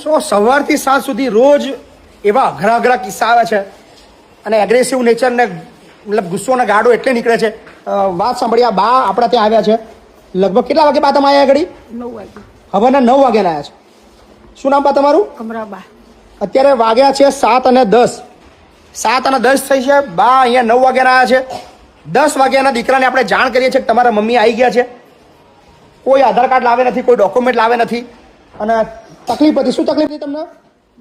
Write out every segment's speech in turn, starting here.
સો સવારથી સાંજ સુધી રોજ એવા અઘરા અઘરા કિસ્સા આવે છે અને એગ્રેસિવ નેચર ને મતલબ ગુસ્સો ને ગાડો એટલે નીકળે છે. વાત સાંભળ્યા બા આપણા ત્યાં આવ્યા છે લગભગ કેટલા વાગે બા તમે આવ્યા ઘડી? 9 વાગે. હવાના 9 વાગ્યાના આવ્યા છે. શું નામ બા તમારું? કમરાબા. અત્યારે વાગ્યા છે 7 અને 10. 7 અને 10 થઈ છે. બા અહીંયા 9 વાગ્યાના આવ્યા છે. 10 વાગ્યાના દીકરાને આપણે જાણ કરીએ છીએ કે તમારા મમ્મી આવી ગયા છે. કોઈ આધાર કાર્ડ લાવે નથી, કોઈ ડોક્યુમેન્ટ લાવે નથી અને તકલીફ હતી. શું તકલીફ હતી તમને?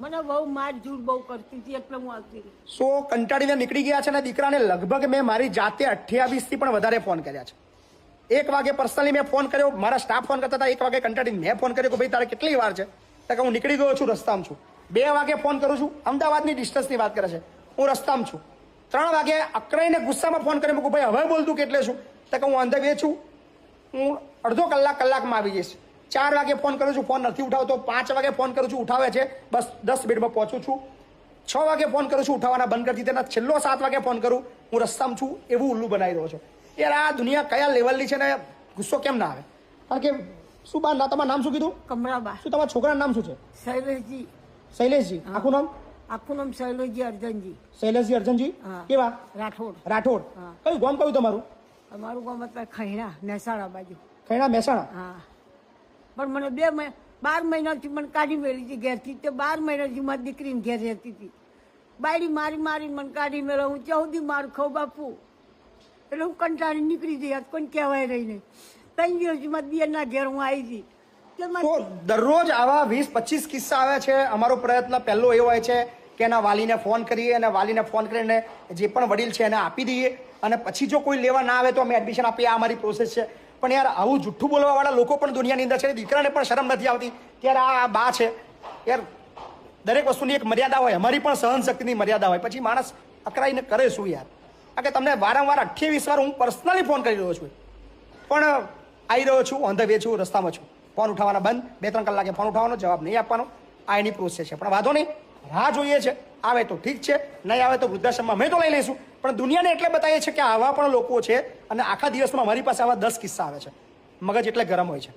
મને બહુ માર ઝૂડ બહુ કરતી હતી એટલે હું આવતી રહી. સો કંટાળીને નીકળી ગયા છે અને દીકરાને લગભગ મેં મારી જાતે 28 થી પણ વધારે ફોન કર્યા છે. 1 વાગે પર્સનલી મેં ફોન કર્યો, મારા સ્ટાફ ફોન કરતા હતા. 1 વાગે કંટાળીને મેં ફોન કર્યો કે ભાઈ તારે કેટલી વાર છે? તો કે હું નીકળી ગયો છું, રસ્તામાં છું. 2 વાગે ફોન કરું છું, અમદાવાદની ડિસ્ટન્સની વાત કરે છે, હું રસ્તામાં છું. 3 વાગે અકળાઈને ગુસ્સામાં ફોન કર્યો, મેં ભાઈ હવે બોલતું કેટલે છું? તો કે હું ઓન ધ વે છું, હું અડધો કલાકમાં આવી જઈશ. 4 વાગે ફોન કરું છું, ફોન નથી ઉઠાવતો. 5 વાગે ફોન કરું છું, ઉઠાવે છે, બસ 10 મિનિટમાં પહોંચું છું. 6 વાગે ફોન કરું છું, ઉઠાવવાના બંધ કરી દીધા. છેલ્લો 7 વાગે ફોન કરું, હું રસ્તામાં છું, એવું ઉલ્લુ બનાવી રહ્યો છું. યાર આ દુનિયા કયા લેવલની છે ને ગુસ્સો કેમ ના આવે? કારણ કે શું બા તમારું નામ શું કીધું? કમરાબા. શું તમારા છોકરાનું નામ શું છે? શૈલેષજી. શૈલેષજી. આખું નામ? આખું નામ શૈલેષજી અર્જનજી. શૈલેષજી અર્જનજી. કેવા? રાઠોડ. રાઠોડ. કયું ગામ કયું તમારું? અમારું ગામ અત્યારે ખૈણા મહેસાણા બાજુ. ખૈણા મહેસાણા. હા, પણ મને 12 મહિનાથી મને કાઢી મેળી હતી ઘેરથી. તે 12 મહિનાથી મારી દીકરીને ઘેર રહેતી હતી. બાયડી મારી મને કાઢી મેળો. હું 14 માર ખાઉં બાપુ. એટલે હું કંટાળી નીકળી જઈ. કોઈ કહેવાય રહી નહીં. 3 દિવસથી મારી દિયરના ઘેર હું આવી હતી. તો દરરોજ આવા 20-25 કિસ્સા આવે છે. અમારો પ્રયત્ન પહેલો એવો હોય છે કે એના વાલીને ફોન કરીએ અને વાલીને ફોન કરીને જે પણ વડીલ છે એને આપી દઈએ અને પછી જો કોઈ લેવા ના આવે તો અમે એડમિશન આપીએ. આ અમારી પ્રોસેસ છે. પણ યાર આવું જુઠ્ઠું બોલવા વાળા લોકો પણ દુનિયાની અંદર છે. દીકરાને પણ શરમ નથી આવતી. ત્યારે આ બા છે યાર, દરેક વસ્તુની એક મર્યાદા હોય. અમારી પણ સહન શક્તિની મર્યાદા હોય. પછી માણસ અકળાઈને કરે શું યાર? કારણ કે તમને વારંવાર 28 વાર હું પર્સનલી ફોન કરી રહ્યો છું, પણ આવી રહ્યો છું, ઓન ધ વે છું, રસ્તામાં છું. ફોન ઉઠાવવાના બંધ. 2-3 કલાકે ફોન ઉઠાવવાનો, જવાબ નહીં આપવાનો. આ એની પ્રોસેસ છે. પણ વાંધો નહીં, રાહ જોઈએ છે. આવે તો ઠીક છે, નહીં આવે તો વૃદ્ધાશ્રમમાં અમે તો લઈ લઈશું. પણ દુનિયાને એટલે બતાવીએ છીએ કે આવા પણ લોકો છે અને આખા દિવસમાં મારી પાસે આવા 10 કિસ્સા આવે છે. મગજ એટલે ગરમ હોય છે.